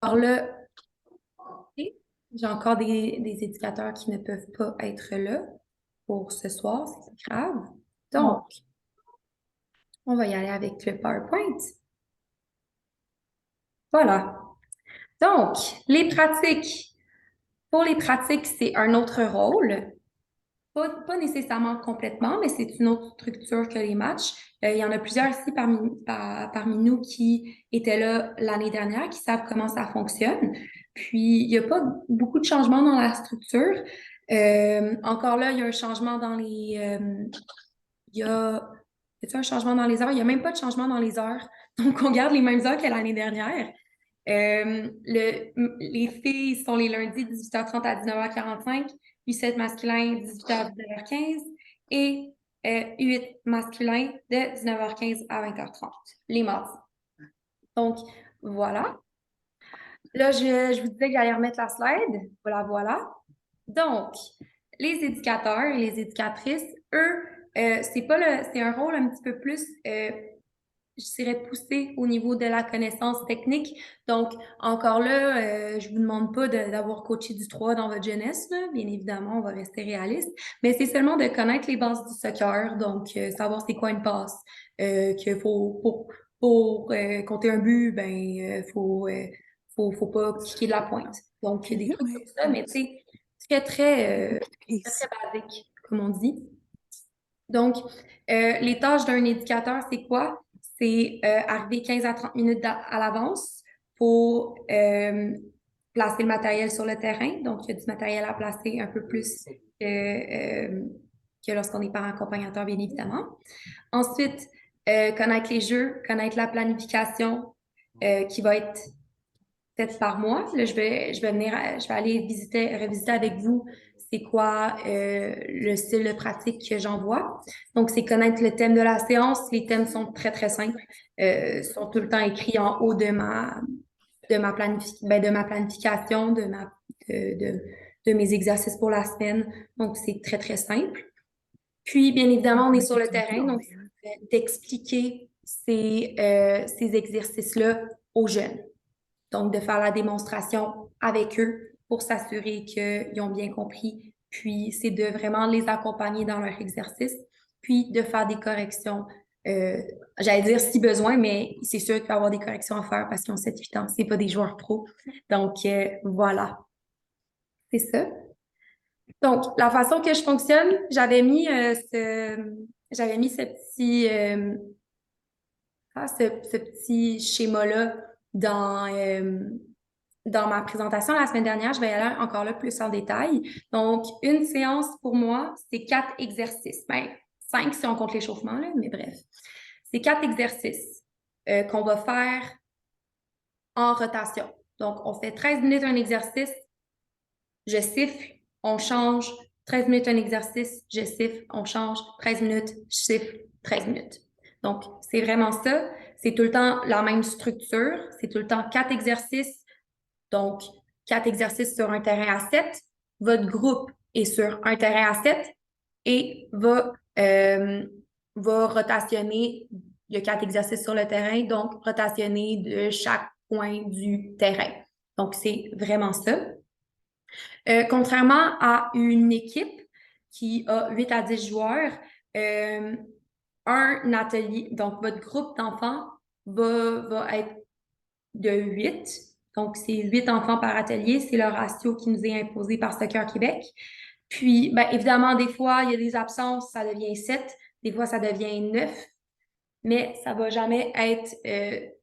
Alors là, j'ai encore des éducateurs qui ne peuvent pas être là pour ce soir, c'est pas grave. Donc, on va y aller avec le PowerPoint. Voilà. Donc, les pratiques. Pour les pratiques, c'est un autre rôle. Pas nécessairement complètement, mais c'est une autre structure que les matchs. Il y en a plusieurs ici parmi nous qui étaient là l'année dernière, qui savent comment ça fonctionne. Puis, il n'y a pas beaucoup de changements dans la structure. Encore là, il y a un changement dans il y a, y a un changement dans les heures? Il n'y a même pas de changement dans les heures. Donc, on garde les mêmes heures que l'année dernière. Les filles sont les lundis 18h30 à 19h45, U7 masculin 18h à 19h15 et U8 masculin de 19h15 à 20h30, les mardis. Donc, voilà. Là, je vous disais que j'allais remettre la slide. Voilà, voilà. Donc, les éducateurs et les éducatrices, eux, c'est un rôle un petit peu plus je dirais, poussé au niveau de la connaissance technique. Donc, encore là, je vous demande pas d'avoir coaché du 3 dans votre jeunesse, là. Bien évidemment, on va rester réaliste, mais c'est seulement de connaître les bases du soccer, donc savoir c'est quoi une passe, qu'il faut, pour compter un but, faut pas cliquer de la pointe. Donc, des trucs comme ça, mais tu sais, très basique, comme on dit. Donc, les tâches d'un éducateur, c'est quoi? C'est arriver 15 à 30 minutes à l'avance pour placer le matériel sur le terrain. Donc, il y a du matériel à placer un peu plus que lorsqu'on est parent accompagnateur, bien évidemment. Ensuite, connaître les jeux, connaître la planification qui va être peut-être par mois. Là, je vais aller revisiter avec vous c'est quoi le style de pratique que j'envoie. Donc, c'est connaître le thème de la séance. Les thèmes sont très, très simples. Sont tout le temps écrits en haut de ma planification, de mes exercices pour la semaine. Donc, c'est très, très simple. Puis, bien évidemment, on est sur le terrain, donc d'expliquer ces exercices-là aux jeunes. Donc, de faire la démonstration avec eux pour s'assurer qu'ils ont bien compris. Puis, c'est de vraiment les accompagner dans leur exercice, puis de faire des corrections. J'allais dire si besoin, mais c'est sûr qu'il va y avoir des corrections à faire parce qu'ils ont 7-8 ans, c'est pas des joueurs pros. Donc, voilà, c'est ça. Donc, la façon que je fonctionne, j'avais mis ce petit schéma-là dans, dans ma présentation la semaine dernière. Je vais y aller encore là plus en détail. Donc, une séance pour moi, c'est 4 exercices. Ben, 5 si on compte l'échauffement, là, mais bref. C'est 4 exercices qu'on va faire en rotation. Donc, on fait 13 minutes un exercice, je siffle, on change. 13 minutes un exercice, je siffle, on change. 13 minutes, je siffle, 13 minutes. Donc, c'est vraiment ça. C'est tout le temps la même structure. C'est tout le temps 4 exercices. Donc, 4 exercices sur un terrain à 7. Votre groupe est sur un terrain à 7 et va rotationner. Il y a 4 exercices sur le terrain, donc rotationner de chaque point du terrain. Donc, c'est vraiment ça. Contrairement à une équipe qui a 8 à 10 joueurs, un atelier, donc votre groupe d'enfants va être de 8. Donc, c'est 8 enfants par atelier. C'est le ratio qui nous est imposé par Soccer Québec. Puis, ben, évidemment, des fois, il y a des absences, ça devient 7. Des fois, ça devient 9. Mais ça ne va jamais être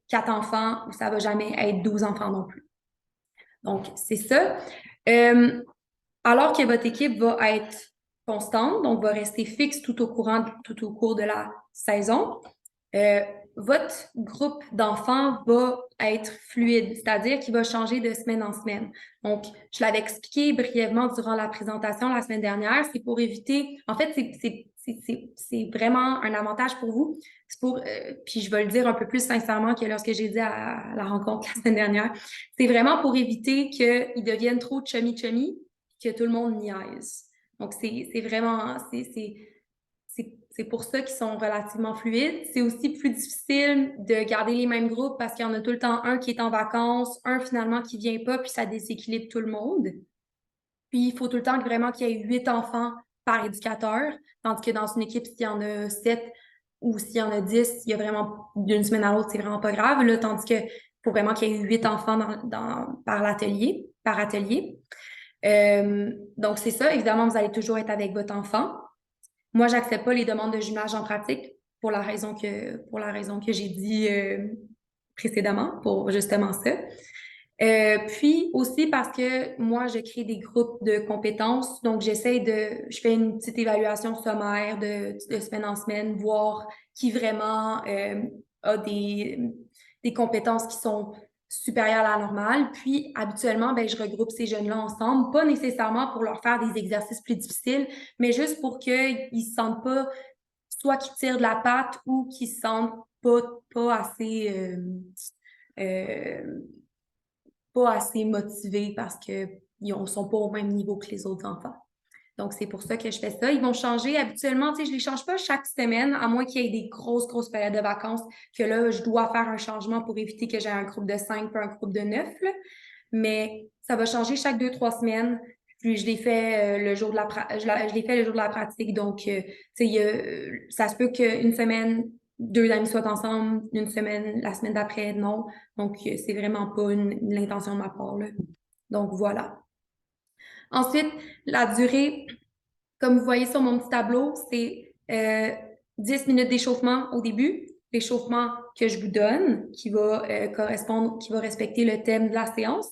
4 enfants ou ça ne va jamais être 12 enfants non plus. Donc, c'est ça. Alors que votre équipe va être constante, donc va rester fixe tout au cours de la saison, votre groupe d'enfants va être fluide, c'est-à-dire qu'il va changer de semaine en semaine. Donc, je l'avais expliqué brièvement durant la présentation la semaine dernière, c'est pour éviter, en fait, c'est vraiment un avantage pour vous. C'est pour, puis je vais le dire un peu plus sincèrement que lorsque j'ai dit à la rencontre la semaine dernière, c'est vraiment pour éviter qu'ils deviennent trop chummy-chummy, que tout le monde niaise. Donc, c'est vraiment, c'est pour ça qu'ils sont relativement fluides. C'est aussi plus difficile de garder les mêmes groupes parce qu'il y en a tout le temps un qui est en vacances, un finalement qui vient pas, puis ça déséquilibre tout le monde. Puis il faut tout le temps vraiment qu'il y ait 8 enfants par éducateur, tandis que dans une équipe, s'il y en a 7 ou s'il y en a 10, il y a vraiment d'une semaine à l'autre, c'est vraiment pas grave. Là, tandis que faut vraiment qu'il y ait 8 enfants par atelier. Donc c'est ça. Évidemment, vous allez toujours être avec votre enfant. Moi, j'accepte pas les demandes de jumelage en pratique pour la raison que j'ai dit précédemment, pour justement ça. Puis aussi parce que moi, je crée des groupes de compétences. Donc, je fais une petite évaluation sommaire de semaine en semaine, voir qui vraiment a des compétences qui sont supérieures à la normale. Puis, habituellement, ben, je regroupe ces jeunes-là ensemble, pas nécessairement pour leur faire des exercices plus difficiles, mais juste pour qu'ils se sentent pas, soit qu'ils tirent de la patte ou qu'ils se sentent pas assez... euh, pas assez motivés parce qu'ils ne sont pas au même niveau que les autres enfants. Donc, c'est pour ça que je fais ça. Ils vont changer habituellement, tu sais, je les change pas chaque semaine, à moins qu'il y ait des grosses périodes de vacances, que là, je dois faire un changement pour éviter que j'ai un groupe de 5 puis un groupe de 9. Là. Mais ça va changer chaque 2, 3 semaines. Puis je les fais le jour de je les fais le jour de la pratique. Donc, tu sais, ça se peut qu'une semaine, 2 amis soient ensemble, une semaine, la semaine d'après, non. Donc, c'est vraiment pas l'intention de ma part, là. Donc, voilà. Ensuite, la durée, comme vous voyez sur mon petit tableau, c'est 10 minutes d'échauffement au début, l'échauffement que je vous donne, qui va qui va respecter le thème de la séance.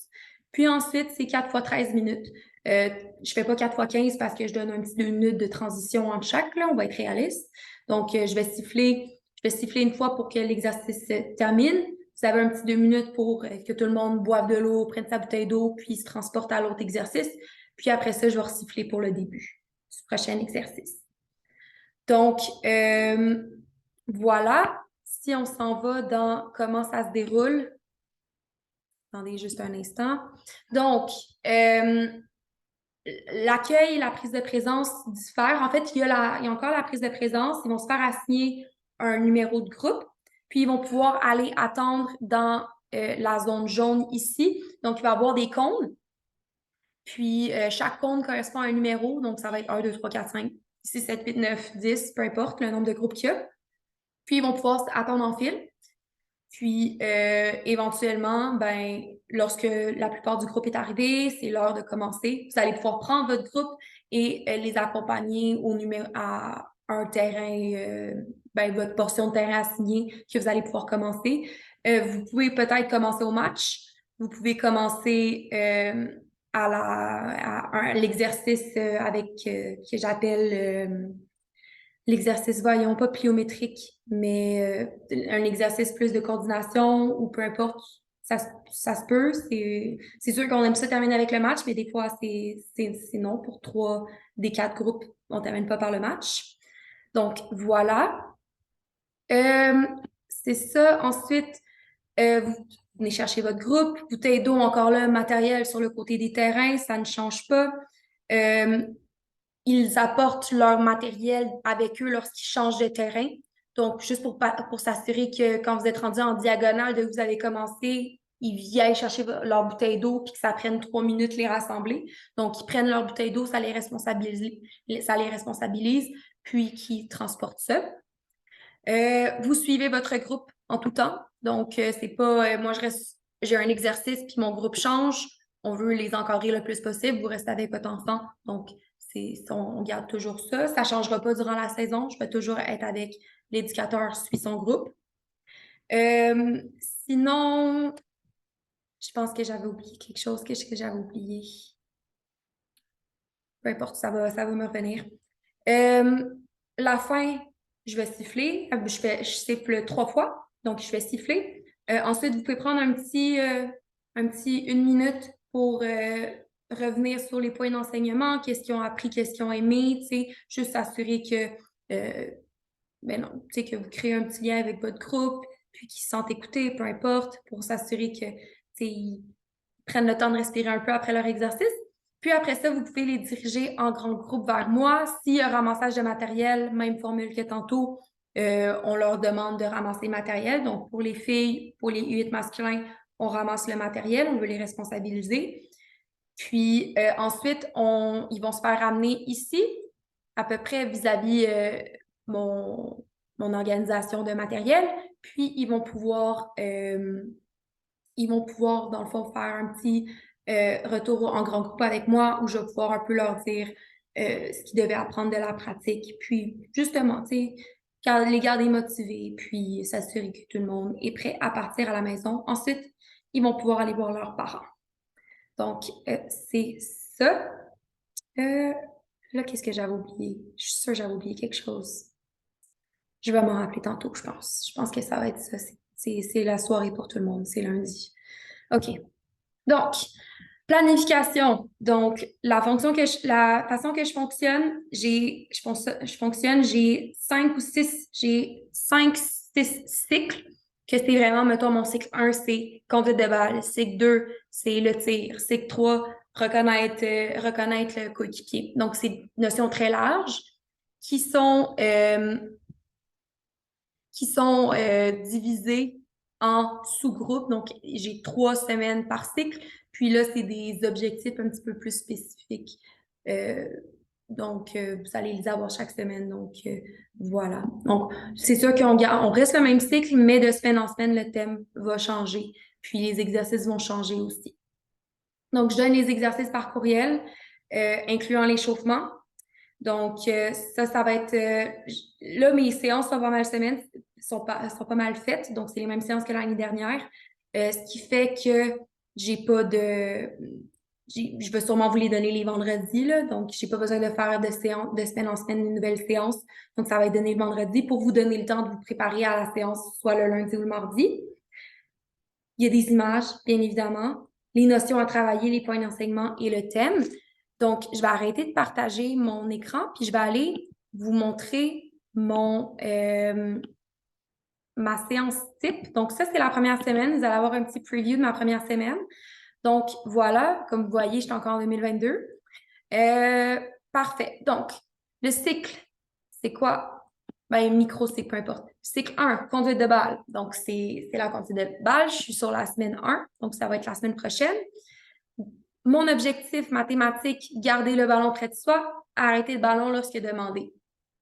Puis ensuite, c'est 4 fois 13 minutes. Je fais pas 4 fois 15 parce que je donne un petit 2 minutes de transition entre chaque, là, on va être réaliste. Donc, je vais siffler une fois pour que l'exercice se termine. Vous avez un petit 2 minutes pour que tout le monde boive de l'eau, prenne sa bouteille d'eau, puis se transporte à l'autre exercice. Puis après ça, je vais resiffler pour le début du prochain exercice. Donc, voilà. Si on s'en va dans comment ça se déroule. Attendez juste un instant. Donc, l'accueil et la prise de présence diffèrent. En fait, il y a encore la prise de présence. Ils vont se faire assigner un numéro de groupe, puis ils vont pouvoir aller attendre dans la zone jaune ici. Donc, il va y avoir des cônes. Puis, chaque cône correspond à un numéro. Donc, ça va être 1, 2, 3, 4, 5, 6, 7, 8, 9, 10, peu importe le nombre de groupes qu'il y a. Puis, ils vont pouvoir attendre en file. Puis, éventuellement, ben, lorsque la plupart du groupe est arrivé, c'est l'heure de commencer. Vous allez pouvoir prendre votre groupe et les accompagner à un terrain, ben, votre portion de terrain assignée que vous allez pouvoir commencer. Vous pouvez peut-être commencer au match. Vous pouvez commencer à l'exercice que j'appelle l'exercice, voyons, pas pliométrique, mais un exercice plus de coordination ou peu importe, ça se peut. C'est sûr qu'on aime ça terminer avec le match, mais des fois, c'est non. Pour 3 des 4 groupes, on ne termine pas par le match. Donc, voilà. Euh, c'est ça. Ensuite, vous venez chercher votre groupe. Bouteille d'eau, encore là, matériel sur le côté des terrains, ça ne change pas. Euh, Ils apportent leur matériel avec eux lorsqu'ils changent de terrain. Donc, juste pour s'assurer que quand vous êtes rendu en diagonale de où vous avez commencé, ils viennent chercher leur bouteille d'eau puis que ça prenne 3 minutes les rassembler. Donc, ils prennent leur bouteille d'eau, ça les responsabilise, puis qu'ils transportent ça. Vous suivez votre groupe en tout temps. Donc, c'est pas moi j'ai un exercice puis mon groupe change. On veut les encadrer le plus possible. Vous restez avec votre enfant. Donc, on garde toujours ça. Ça ne changera pas durant la saison. Je vais toujours être avec l'éducateur suit son groupe. Euh, Sinon, je pense que j'avais oublié quelque chose que j'avais oublié. Peu importe, ça va me revenir. Euh, la fin, je vais siffler. Je siffle 3 fois, donc je vais siffler. Ensuite, vous pouvez prendre un petit 1 minute pour revenir sur les points d'enseignement, qu'est-ce qu'ils ont appris, qu'est-ce qu'ils ont aimé, tu sais, juste s'assurer que, ben non, tu sais, que vous créez un petit lien avec votre groupe, puis qu'ils se sentent écoutés, peu importe, pour s'assurer que, tu sais, ils prennent le temps de respirer un peu après leur exercice. Puis après ça, vous pouvez les diriger en grand groupe vers moi. S'il y a ramassage de matériel, même formule que tantôt, on leur demande de ramasser le matériel. Donc, pour les filles, pour les U8 masculins, on ramasse le matériel, on veut les responsabiliser. Puis ensuite, ils vont se faire ramener ici, à peu près vis-à-vis mon, mon organisation de matériel. Puis ils vont pouvoir, dans le fond, faire un petit retour en grand groupe avec moi où je vais pouvoir un peu leur dire ce qu'ils devaient apprendre de la pratique. Puis, justement, tu sais, les garder motivés, puis s'assurer que tout le monde est prêt à partir à la maison. Ensuite, ils vont pouvoir aller voir leurs parents. Donc, c'est ça. Euh, là, qu'est-ce que j'avais oublié? Je suis sûre que j'avais oublié quelque chose. Je vais m'en rappeler tantôt, je pense. Je pense que ça va être ça. C'est la soirée pour tout le monde. C'est lundi. OK. Donc, planification. Donc, la façon que je fonctionne, j'ai 5, 6 cycles, que c'est vraiment, mettons, mon cycle 1, c'est conduite de balle. Cycle 2, c'est le tir. Cycle 3, reconnaître le coéquipier. Donc, c'est des notions très larges qui sont, euh, divisées en sous-groupes. Donc, j'ai 3 semaines par cycle. Puis là, c'est des objectifs un petit peu plus spécifiques. Euh, donc, vous allez les avoir chaque semaine. Donc, voilà. Donc, c'est sûr on reste le même cycle, mais de semaine en semaine, le thème va changer. Puis, les exercices vont changer aussi. Donc, je donne les exercices par courriel, incluant l'échauffement. Donc, ça va être... là, mes séances sont pas mal sont pas mal faites. Donc, c'est les mêmes séances que l'année dernière. Ce qui fait que j'ai pas de... Je vais sûrement vous les donner les vendredis, là. Donc, j'ai pas besoin de faire de semaine en semaine une nouvelle séance. Donc, ça va être donné le vendredi pour vous donner le temps de vous préparer à la séance, soit le lundi ou le mardi. Il y a des images, bien évidemment, les notions à travailler, les points d'enseignement et le thème. Donc, je vais arrêter de partager mon écran, puis je vais aller vous montrer ma séance type. Donc, ça, c'est la première semaine. Vous allez avoir un petit preview de ma première semaine. Donc, voilà, comme vous voyez, je suis encore en 2022. Parfait. Donc, le cycle, c'est quoi? Ben, micro-cycle, peu importe. Cycle 1, conduite de balle. Donc, c'est la conduite de balle. Je suis sur la semaine 1, donc ça va être la semaine prochaine. Mon objectif mathématique, garder le ballon près de soi, arrêter le ballon lorsque demandé.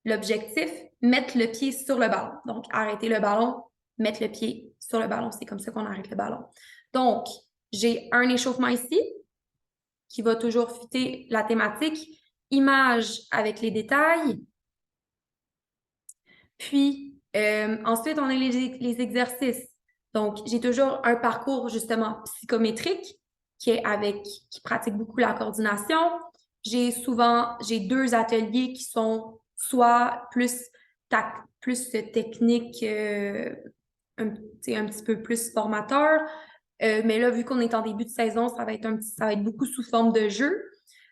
L'objectif, mettre le pied sur le ballon. Donc, arrêter le ballon, mettre le pied sur le ballon. C'est comme ça qu'on arrête le ballon. Donc, j'ai un échauffement ici qui va toujours fitter la thématique. Image avec les détails. Puis, ensuite, on a les exercices. Donc, j'ai toujours un parcours, justement, psychométrique qui pratique beaucoup la coordination. J'ai 2 ateliers qui sont soit plus techniques, un petit peu plus formateurs. Mais là, vu qu'on est en début de saison, ça va être beaucoup sous forme de jeu.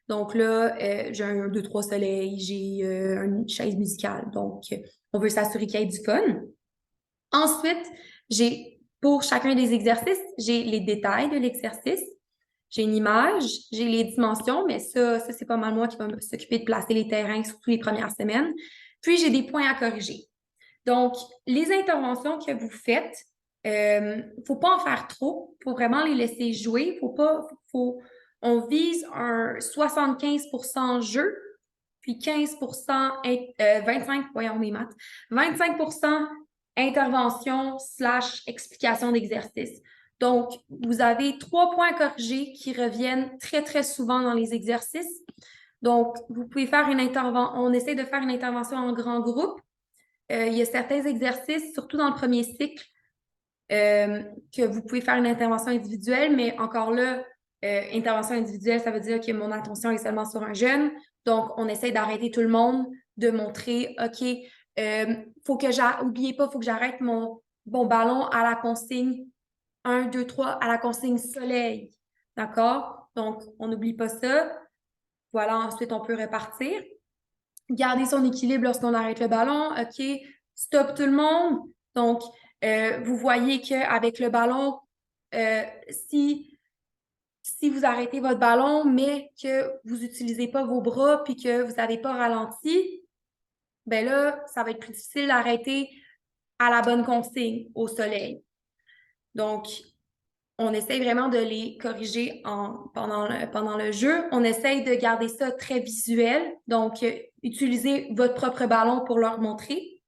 Donc là, j'ai un 2-3 soleils, j'ai une chaise musicale. Donc, on veut s'assurer qu'il y ait du fun. Ensuite, pour chacun des exercices, j'ai les détails de l'exercice. J'ai une image, j'ai les dimensions, mais ça c'est pas mal moi qui va s'occuper de placer les terrains, surtout les premières semaines. Puis, j'ai des points à corriger. Donc, les interventions que vous faites, faut pas en faire trop. Faut vraiment les laisser jouer. On vise un 75% jeu, puis 15%, 25, voyons mes maths, 25% intervention / explication d'exercice. Donc, vous avez 3 points corrigés qui reviennent très, très souvent dans les exercices. Donc, vous pouvez faire on essaie de faire une intervention en grand groupe. Il y a certains exercices, surtout dans le premier cycle, que vous pouvez faire une intervention individuelle, mais encore là, intervention individuelle, ça veut dire que mon attention est seulement sur un jeune. Donc, on essaie d'arrêter tout le monde, de montrer, OK, oubliez pas, il faut que j'arrête mon ballon à la consigne 1, 2, 3, à la consigne soleil. D'accord? Donc, on n'oublie pas ça. Voilà, ensuite, on peut repartir. Garder son équilibre lorsqu'on arrête le ballon. OK, stop tout le monde. Donc, vous voyez qu'avec le ballon, si si vous arrêtez votre ballon, mais que vous n'utilisez pas vos bras puis que vous n'avez pas ralenti, ben là, ça va être plus difficile d'arrêter à la bonne consigne au soleil. Donc, on essaye vraiment de les corriger pendant le jeu. On essaye de garder ça très visuel. Donc, utilisez votre propre ballon pour leur montrer.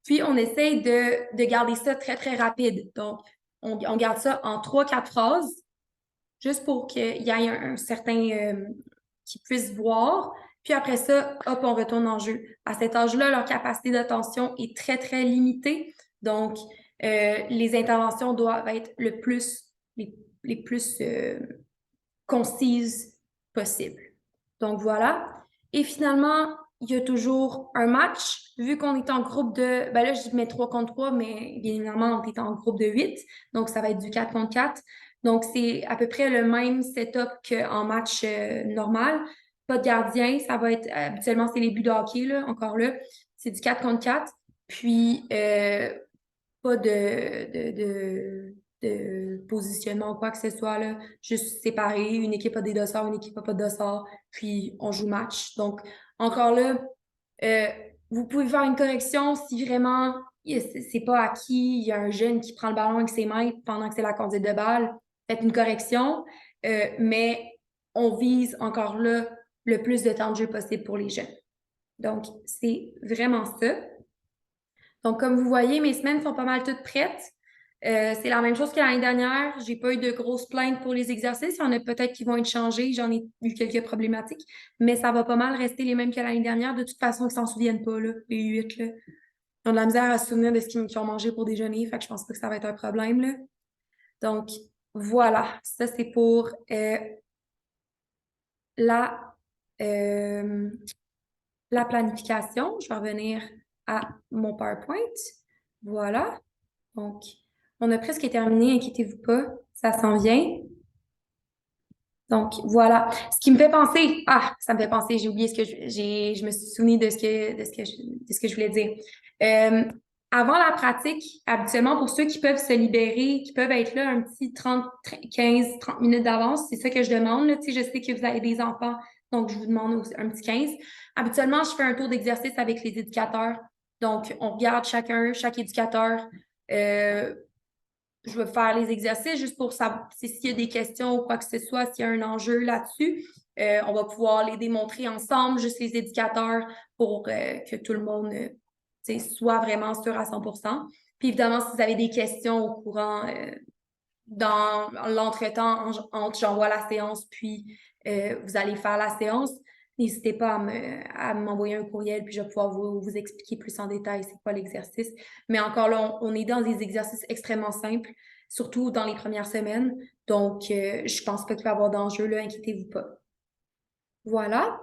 Puis, on essaye de garder ça très, très rapide. Donc, on garde ça en 3-4 phrases, juste pour qu'il y ait un certain... qu'ils puissent voir. Puis après ça, hop, on retourne en jeu. À cet âge-là, leur capacité d'attention est très, très limitée. Donc, les interventions doivent être les plus concises possibles. Donc, voilà. Et finalement, il y a toujours un match. Vu qu'on est en groupe de... Ben là, je mets 3 contre 3, mais bien évidemment, on est en groupe de 8. Donc, ça va être du 4 contre 4. Donc, c'est à peu près le même setup qu'en match normal. Pas de gardien. Ça va être... habituellement, c'est les buts de hockey, là, encore là. C'est du 4 contre 4. Puis, pas de positionnement ou quoi que ce soit, là. Juste séparé. Une équipe a des dossards, une équipe n'a pas de dossards. Puis, on joue match. Donc, encore là, euh, vous pouvez faire une correction si vraiment c'est pas acquis, il y a un jeune qui prend le ballon avec ses mains pendant que c'est la conduite de balle. Faites une correction. Mais on vise encore là le plus de temps de jeu possible pour les jeunes. Donc, c'est vraiment ça. Donc, comme vous voyez, mes semaines sont pas mal toutes prêtes. C'est la même chose que l'année dernière. J'ai pas eu de grosses plaintes pour les exercices. Il y en a peut-être qui vont être changés. J'en ai eu quelques problématiques. Mais ça va pas mal rester les mêmes que l'année dernière. De toute façon, ils s'en souviennent pas, là, les 8, là. Ils ont de la misère à se souvenir de ce qu'ils ont mangé pour déjeuner. Fait que je pense pas que ça va être un problème, là. Donc, voilà. Ça, c'est pour la, euh, la planification. Je vais revenir à mon PowerPoint. Voilà. Donc, on a presque terminé, inquiétez-vous pas, ça s'en vient. Donc, voilà. Ce qui me fait penser, ça me fait penser, j'ai oublié je me suis souvenu de ce que je voulais dire. Euh, Avant la pratique, habituellement, pour ceux qui peuvent se libérer, qui peuvent être là un petit 15, 30 minutes d'avance, c'est ça que je demande, là. Tu sais, je sais que vous avez des enfants, donc je vous demande aussi un petit 15. Habituellement, je fais un tour d'exercice avec les éducateurs. Donc, on regarde chaque éducateur, je vais faire les exercices juste pour savoir s'il y a des questions ou quoi que ce soit, s'il y a un enjeu là-dessus. On va pouvoir les démontrer ensemble, juste les éducateurs, pour que tout le monde soit vraiment sûr à 100%. Puis évidemment, si vous avez des questions au courant dans l'entretemps, entre j'envoie la séance, puis vous allez faire la séance, n'hésitez pas à m'envoyer un courriel, puis je vais pouvoir vous expliquer plus en détail c'est quoi l'exercice. Mais encore là, on est dans des exercices extrêmement simples, surtout dans les premières semaines. Donc, je pense pas qu'il va y avoir d'enjeu, là, inquiétez-vous pas. Voilà.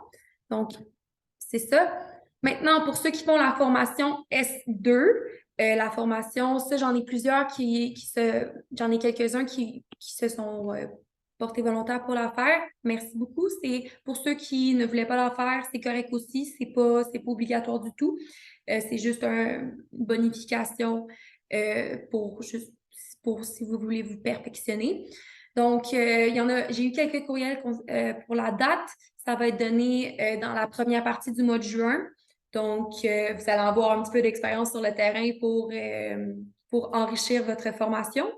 Donc, c'est ça. Maintenant, pour ceux qui font la formation S2, la formation, ça, j'en ai plusieurs j'en ai quelques-uns qui se sont portés volontaires pour la faire. Merci beaucoup. C'est pour ceux qui ne voulaient pas la faire, c'est correct aussi. C'est pas obligatoire du tout. C'est juste une bonification pour si vous voulez vous perfectionner. Donc, j'ai eu quelques courriels pour la date. Ça va être donné dans la première partie du mois de juin. Donc, vous allez avoir un petit peu d'expérience sur le terrain pour enrichir votre formation.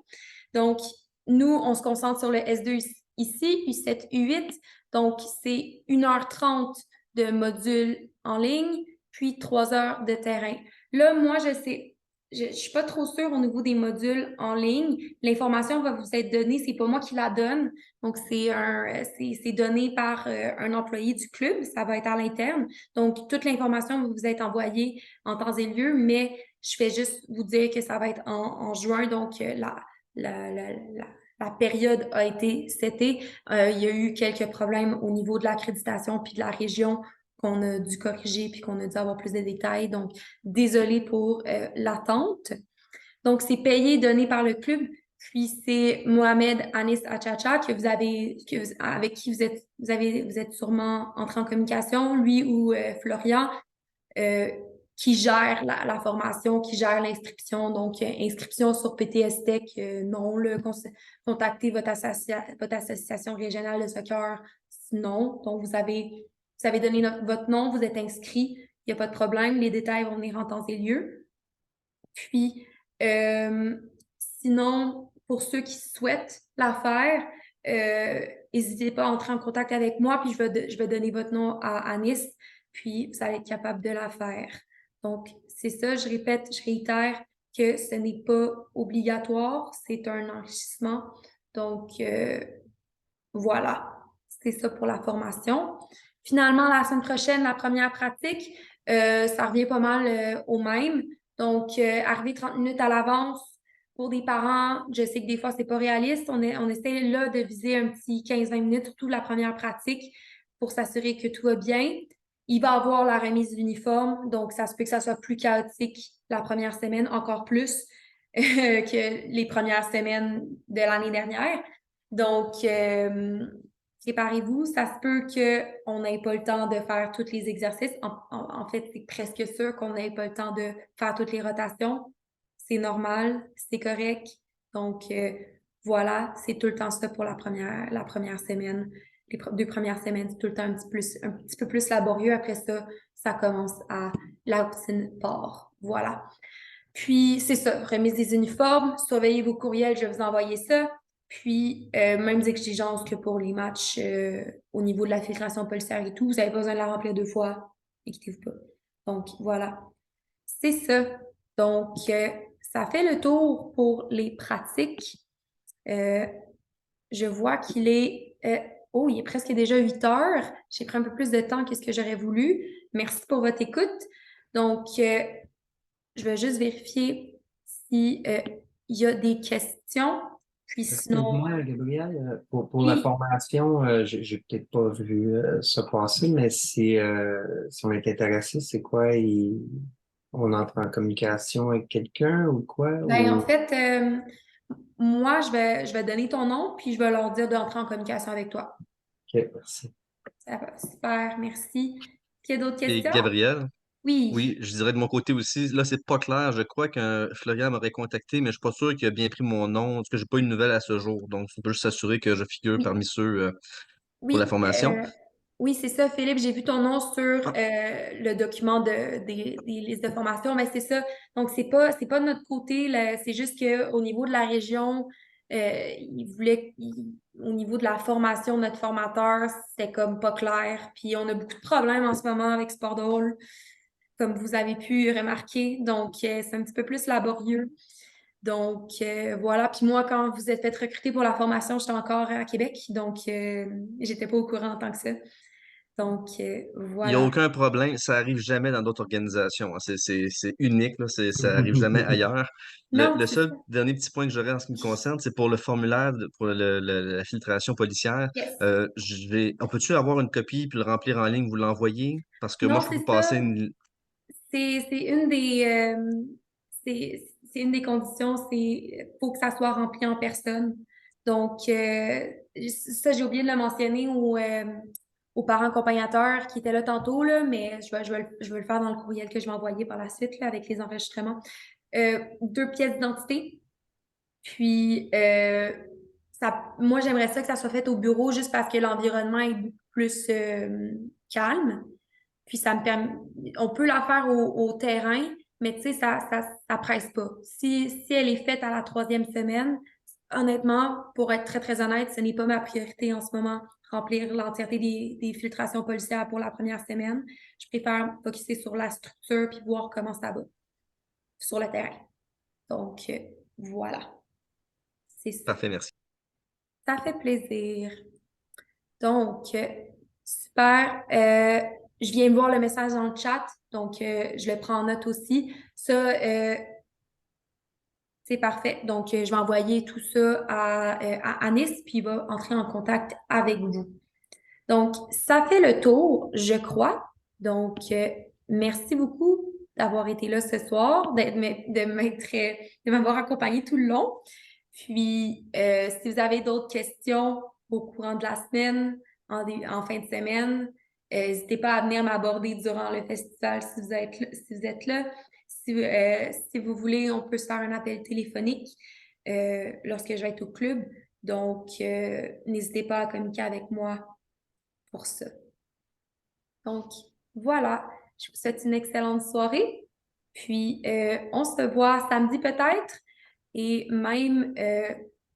Donc, nous, on se concentre sur le S2 ici, U7, U8. Donc, c'est 1h30 de module en ligne, puis 3 heures de terrain. Là, moi, je suis pas trop sûre au niveau des modules en ligne. L'information va vous être donnée, c'est pas moi qui la donne. Donc, c'est donné par un employé du club. Ça va être à l'interne. Donc, toute l'information va vous être envoyée en temps et lieu, mais je fais juste vous dire que ça va être en juin. Donc, la période a été setée. Il y a eu quelques problèmes au niveau de l'accréditation puis de la région qu'on a dû corriger puis qu'on a dû avoir plus de détails. Donc, désolé pour l'attente. Donc, c'est payé, donné par le club. Puis c'est Mohamed Anis Achacha avec qui vous êtes sûrement entré en communication, lui ou Florian. qui gère la formation, qui gère l'inscription. Donc, inscription sur PTS Tech, non. Contactez votre association régionale de soccer, non. Donc, vous avez donné votre nom, vous êtes inscrit, il n'y a pas de problème. Les détails vont venir en temps et lieu. Puis, sinon, pour ceux qui souhaitent la faire, n'hésitez pas à entrer en contact avec moi, puis je vais donner votre nom à Anis, puis vous allez être capable de la faire. Donc, c'est ça, je répète, je réitère que ce n'est pas obligatoire, c'est un enrichissement. Donc, voilà, c'est ça pour la formation. Finalement, la semaine prochaine, la première pratique, ça revient pas mal au même. Donc, arriver 30 minutes à l'avance pour des parents, je sais que des fois, c'est pas réaliste. On essaie là de viser un petit 15-20 minutes, surtout la première pratique, pour s'assurer que tout va bien. Il va y avoir la remise d'uniforme, donc ça se peut que ça soit plus chaotique la première semaine, encore plus que les premières semaines de l'année dernière. Donc, préparez-vous. Ça se peut qu'on n'ait pas le temps de faire tous les exercices. En fait, c'est presque sûr qu'on n'ait pas le temps de faire toutes les rotations. C'est normal, c'est correct. Donc, voilà, c'est tout le temps ça pour la première semaine. Les 2 premières semaines, c'est tout le temps un petit peu plus laborieux. Après ça, ça commence à la routine part. Voilà. Puis, c'est ça, remise des uniformes, surveillez vos courriels, je vais vous envoyer ça. Puis, mêmes exigences que pour les matchs au niveau de la filtration policière et tout, vous n'avez pas besoin de la remplir 2 fois, inquiétez-vous pas. Donc, voilà, c'est ça. Donc, ça fait le tour pour les pratiques. Euh, je vois qu'il est... oh, il est presque déjà 8 heures. J'ai pris un peu plus de temps que ce que j'aurais voulu. Merci pour votre écoute. Donc, je vais juste vérifier si il y a des questions. Puis sinon, Excuse-moi, Gabriel, pour la oui, formation, j'ai peut-être pas vu ça passer, mais si on est intéressé, c'est quoi? On entre en communication avec quelqu'un ou quoi? ben en Ou... fait, moi, je vais donner ton nom, puis je vais leur dire d'entrer en communication avec toi. Ok, merci. Ça va, super, merci. Est-ce qu'il y a d'autres Et questions? Gabriel, Oui. oui, je dirais de mon côté aussi, là, c'est pas clair. Je crois qu'un Florian m'aurait contacté, mais je suis pas sûr qu'il a bien pris mon nom, parce que j'ai pas eu de nouvelles à ce jour. Donc, tu peux juste s'assurer que je figure Oui. parmi ceux pour la Oui, formation. oui, c'est ça, Philippe. J'ai vu ton nom sur Ah, le document des listes de formation, mais c'est ça. Donc, c'est pas de notre côté, là. C'est juste qu'au niveau de la région, au niveau de la formation de notre formateur, c'était comme pas clair. Puis, on a beaucoup de problèmes en ce moment avec Sport de Hall, comme vous avez pu remarquer. Donc, c'est un petit peu plus laborieux. Donc, voilà. Puis moi, quand vous êtes fait recruter pour la formation, j'étais encore à Québec. Donc, j'étais pas au courant en tant que ça. Donc, il n'y a voilà. aucun problème, ça arrive jamais dans d'autres organisations, hein. C'est unique, là, ça arrive jamais ailleurs. Non, Le c'est seul ça. dernier petit point que j'aurais en ce qui me concerne, c'est pour le formulaire pour la filtration policière. Yes. On peut-tu avoir une copie puis le remplir en ligne, vous l'envoyer? Parce que moi, Non, je peux c'est pas passer ça. une... C'est une c'est une des conditions, c'est faut que ça soit rempli en personne. Donc, ça, j'ai oublié de le mentionner aux parents accompagnateurs qui étaient là tantôt, là, mais je vais le faire dans le courriel que je vais envoyer par la suite là, avec les enregistrements. 2 pièces d'identité. Puis, moi, j'aimerais ça que ça soit fait au bureau juste parce que l'environnement est beaucoup plus calme. Puis, ça me permet, on peut la faire au terrain, mais tu sais, ça presse pas. Si elle est faite à la 3e semaine, honnêtement, pour être très, très honnête, ce n'est pas ma priorité en ce moment, remplir l'entièreté des filtrations policières pour la première semaine. Je préfère focuser sur la structure puis voir comment ça va sur le terrain. Donc, voilà. C'est ça. Parfait, merci. Ça fait plaisir. Donc, super. Je viens de voir le message dans le chat, donc je le prends en note aussi. Ça, c'est parfait. Donc, je vais envoyer tout ça à Anis, puis il va entrer en contact avec vous. Donc, ça fait le tour, je crois. Donc, merci beaucoup d'avoir été là ce soir, de m'avoir accompagné tout le long. Puis, si vous avez d'autres questions au courant de la semaine, en fin de semaine, N'hésitez pas à venir m'aborder durant le festival si vous êtes là. Si vous voulez, on peut se faire un appel téléphonique lorsque je vais être au club. Donc, n'hésitez pas à communiquer avec moi pour ça. Donc, voilà. Je vous souhaite une excellente soirée. Puis, on se voit samedi peut-être et même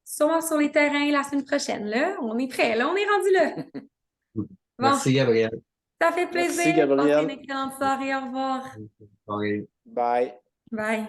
sûrement sur les terrains la semaine prochaine. Là, on est prêt. Là, on est rendu là. Bon, Merci, Gabriel. ça fait Merci, plaisir. Passez une Gabriel. excellente soirée. Au revoir. Bye. Bye. Bye.